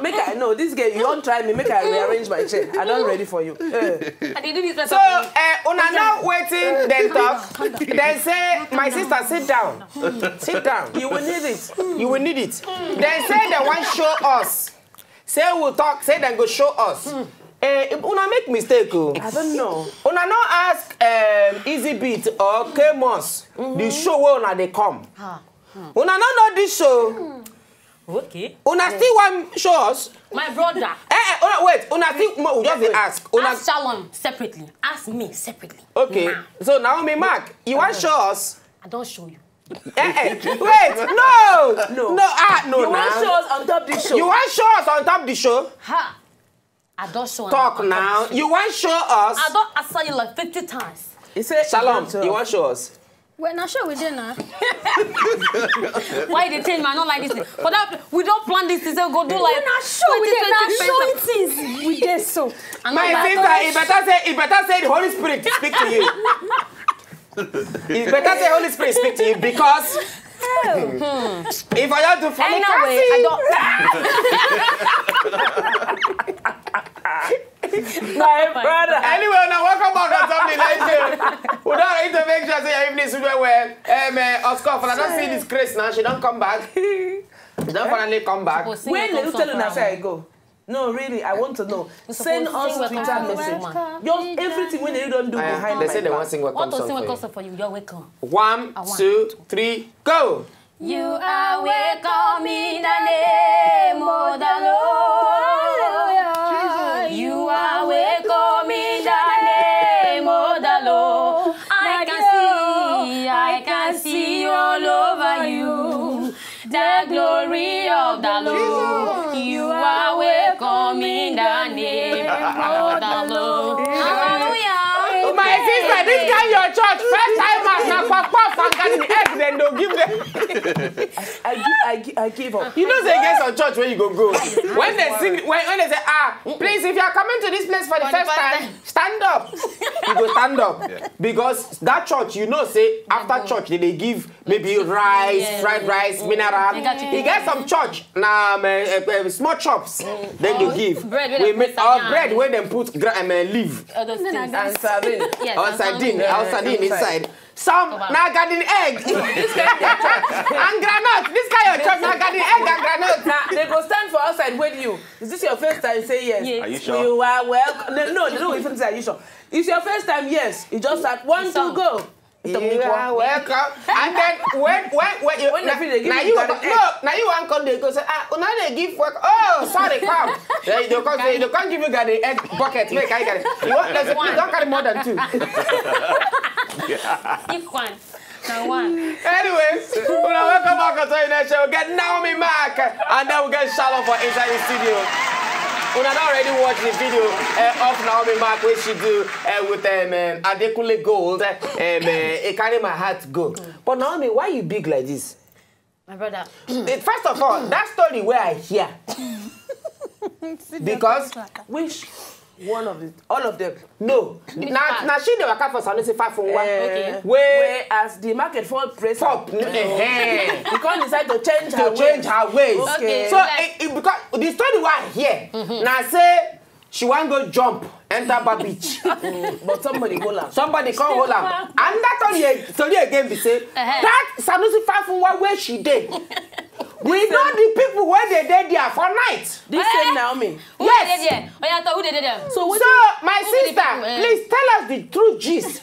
Make I know this girl. You don't try me. Make I rearrange my chair. I'm not ready for you. I didn't do this. So, una now waiting, then talk. Then say, my sister, sit down. Sit down. You will need it. You will need it. Then say they want show us. Say we'll talk. Say they go show us. Una make mistake. I don't know. Una no ask Easy Beat or K-Moss. The show where una they come. Una no know this show. Okay. Una still want show us. My brother. Wait. Una still just ask. Una ask Shalom separately. Ask me separately. Okay. Nah. So Naomi Mark, you want show us? I don't show you. Wait, no. No. No. You want show us on top this show? You want show us on top the show? Ha. I don't show. Talk now. You want show us? I don't answer you like 50 times. He said, Shalom, you want show us? We're not sure we did now. Why they tell me I don't like this thing? For that, we don't plan this thing, so go do like. We're not sure we did not show it is. We did so. My sister, it better say the Holy Spirit speak to you. It better say Holy Spirit speak to you because if I have to follow anyway, I my brother. Anyway, now welcome back to something like this. We don't need to make sure say your evening super well. Oscar, I don't see this Grace now. She don't come back. She don't finally come back. When they tell you say I go? No, really, I want to know. Send us Twitter message. Just everything when you don't do behind. They say they want to sing welcome song for you. You're welcome. 1, 2, 3, go. You are welcome in the name of the Lord. You are welcome in the name of the Lord. I can see all over you the glory of the Lord. You are welcome in the name of the Lord. Hallelujah. My sister, this guy your church first time now papa and the egg then don't give them. I give up. You know say against our church when you go. When they sing, when they say please if you are coming to this place for the first time, stand up. You go stand up because that church you know say after church they give maybe rice, fried rice, mineral. You get some church now small chops. Then you give bread where they put leaf And sardine. or sardine inside. Some na garden egg and granite. This kind of church na garden egg and granite. Now they go stand for outside with you. Is this your first time? Say yes. Are you sure? You are welcome. No, they don't even say are you sure. It's your first time. Yes. You just start 1, 2, go. You are welcome. And then when you now you want come they go say now they give work. Oh sorry come. They can't give you the egg bucket. Make I get it. You don't carry more than 2. If one. Now one. Anyways, welcome back to the show. We get Naomi Mark and then we get Shalom for inside the studio. We have already watched the video of Naomi Mark where she do with Adekule Gold. It carry my heart go. But Naomi, why you big like this? My brother. First of all, that story where I hear. Because Which one of it? All of them. no. Now she the waka for Sanusi 541. Okay. Where as the market fall price Pop. you can't decide to change her ways. Okay. So because the story why I hear now say she want go jump enter bar beach. but somebody hold her. Somebody come hold her. And that story again be say that Sanusi 541 where she did. We know the people where they dead there for night. This same Naomi. Yes. Who did it? So my sister, please tell us the true gist.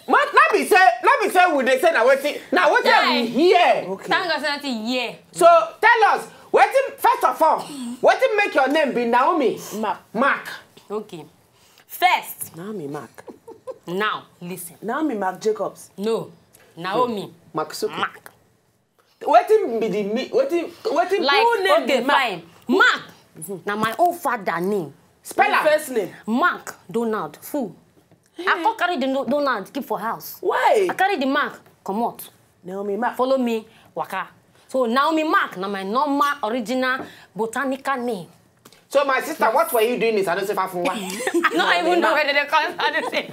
But let me say we they say now what we hear. Thank God nothing. Yeah. So tell us first of all, what make your name be Naomi Mark? Okay. First. Naomi Mark. Now listen. Naomi Mark Jacobs. No. Naomi Mark. Mark. Like okay, fine. Mark. Now my own father name. Spell her First name. Mark Donald. Fool. I can't carry the Donald keep for house. Why? I carry the Mark. Come out. Naomi Mark. Follow me. Waka. So Naomi Mark. Now my normal original botanical name. So my sister, what were you doing in Sanusi 541? No, I even know whether they call it Sanusi.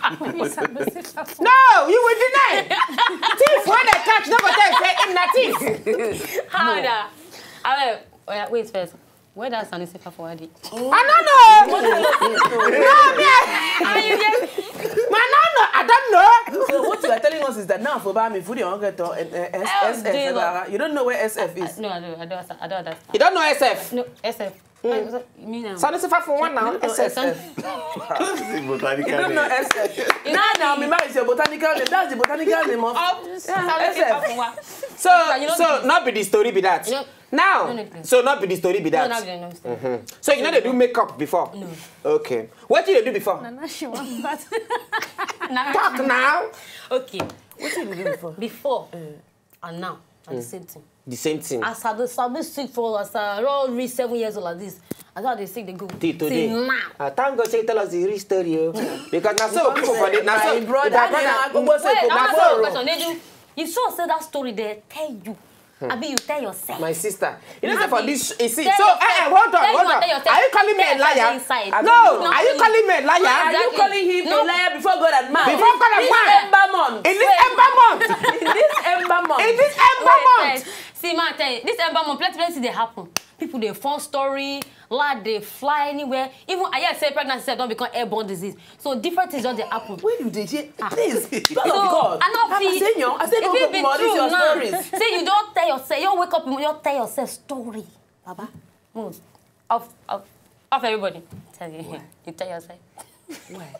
No, you will deny. Thief when they catch, no go tell say him na thief. How da? Wait first. Where does Sanisifa for it? I don't know. I don't know. So what you are telling us is that now for Bami food you SF. You don't know where SF is. No, I don't understand. You don't know SF? No, SF. Me now. Sanisifa for one now. SF. You don't know SF. Now me marry is your botanical name. That's the botanical name of SF. So not be the story be that. Now, so not be the story be that. No. So you know they do makeup before? No. Okay. What did they do before? I'm not sure that. Talk now. Okay. What did you do before? Before and now, are the same thing. The same thing. As I been sick for as I all reach 7 years old like this. As I they sick, they go. Till today. Till now. Thank God say tell us the real story. Because now so people for it. Now so brother. You saw say that story they tell you. I mean, you tell yourself. My sister. You know, for this, you see. Hold on. Are you calling me a liar? No. Are you calling me a liar? Are you calling him a liar before God and man? Before God and man. In this Ember month. See, man, tell you, this Ember month, plenty they happen. People they phone story, lad they fly anywhere. Even I say pregnancy don't become airborne disease. So different things don't they happen. When you did it, please. God. I say your stories. See, you don't tell yourself. You wake up, you don't tell yourself story. Baba, move. Off everybody. Tell you. Why? You tell yourself. Why?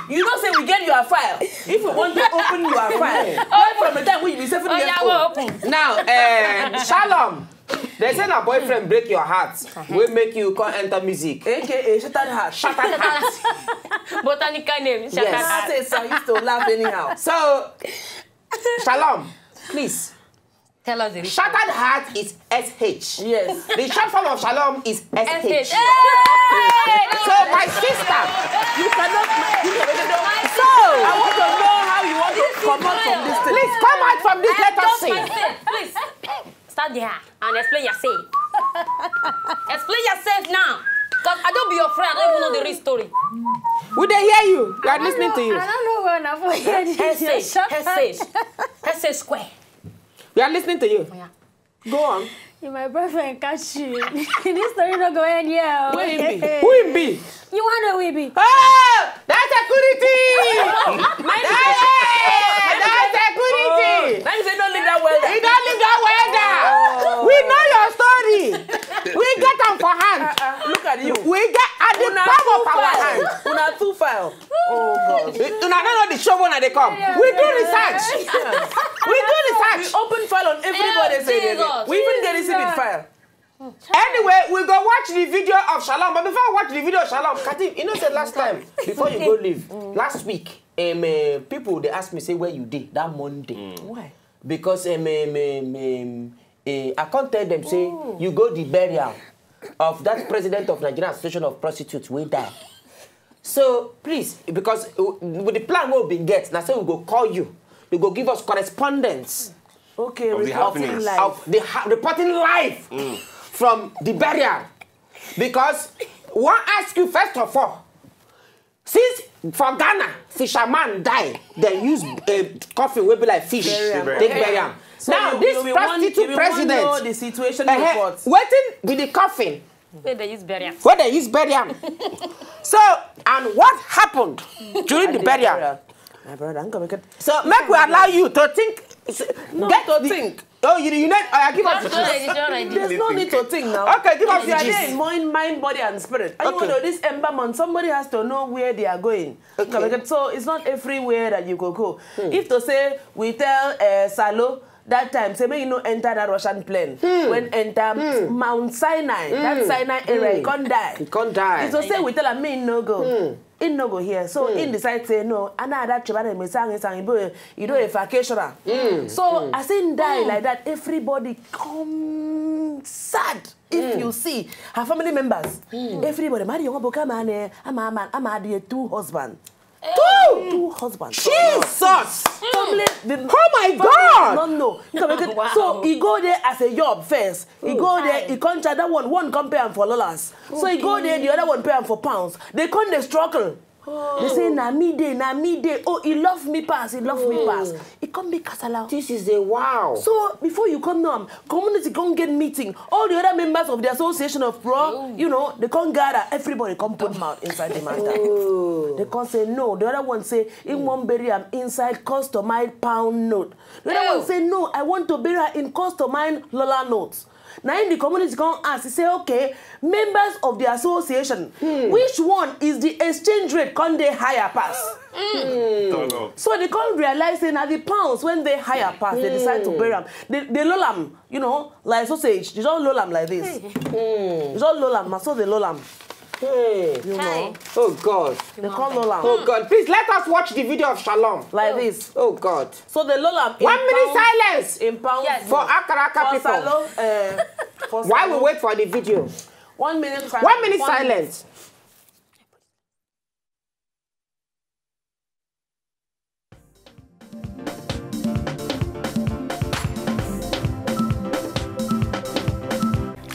You don't say we get your file. If we want to open your file, right from the time when you be 7 years old. Now, Shalom. They say a boyfriend break your heart. We make you can't enter music. AKA Shattered Heart. Shattered Heart. Botanical name. Shattered Heart. Yes. So I used to laugh anyhow. So, Shalom, please. Tell us the Shattered Heart is SH. Yes. The short form of Shalom is SH. So, my sister, you cannot. So, I want to know how you want to come out from this thing. Please come out from this. Let us see. Please. Start there and explain yourself. Explain yourself now. Because I don't be your friend. I don't even know the real story. Would they hear you? We are listening to you. I don't know when I've heard SH square. We are listening to you. Yeah. Go on. If my boyfriend catch you, this story not going here. Who it be? You want to we be? Oh, that's security. That's security. Now you say don't leave that well. You don't leave that well there. We know your story. We get them for hand. Look at you. We get at the palm of our hand. Una two file. Oh God. You don't know the show when they come. We do research. We do research. We open file on everybody. We even get receipt file. Anyway, we go watch the video of Shalom. But before I watch the video of Shalom, Katim, you know, said last time, before you go leave, last week, people, they asked me, say, where you did that Monday. Why? Because I can't tell them, say, you go the burial of that president of Nigerian Association of Prostitutes, we die. So, please, because with the plan we'll be get, now say we go call you. You go give us correspondence. Okay, reporting live from the burial. Because one ask you first of all, since for Ghana, fisherman die, they use coffin will be like fish. Take burial. So now this prostitute president, know the situation reports. waiting with the coffin. Where they use burial. Where they use burial. So, and what happened during the burial? My brother, I'm gonna get. So, make we allow you to think. Get to think. Oh, you need. Give us. There's no need to think now. Okay, give us the gist. You are there in mind, body, and spirit. And you know this Ember month, somebody has to know where they are going. Okay. So it's not everywhere that you could go. If to say we tell Salo that time, say you know enter that Russian plane. When enter Mount Sinai, that Sinai area, you can't die. You can't die. If to say we tell a me no go. In no go here, so in decide say no. Another children me sang you do a vacationer. So as in die like that, everybody come sad. If you see her family members, everybody marry young boy man. I'm two husbands. Two husbands. Jesus! Oh my God! No. So he go there as a job first. He go there, he can't charge that one come pay him for dollars. So he go there, the other one pay him for pounds. They can't struggle. They say, na me day. Oh, he love me pass. It can't be kasala. This is a wow. So, before you come now, community can't get meeting. All the other members of the association of pro, you know, they can't gather. Everybody come put mouth inside the matter. They can't say no. The other one say, in one bury I'm inside customized pound note. The other one say, no, I want to bury her in customized Lola notes. Now in the community come ask, they say, okay, members of the association, which one is the exchange rate can they higher pass? So they can't realize that the pounds when they higher pass, they decide to bury them. They loll them, you know, like sausage. They don't loll them like this. They don't loll them, so they loll them. You know. Oh God. They can't loll them. Oh God. Please let us watch the video of Shalom. Like this. Oh God. So they loll them. 1 minute silence. In pounds. Yes. For Akaraka people. Why we wait for the video? 1 minute silence. 1 minute silence.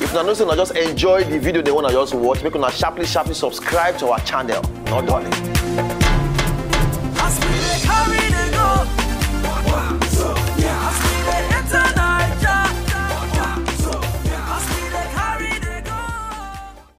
If you know, just enjoy the video they want to just watch, make sure sharply subscribe to our channel. Not darling.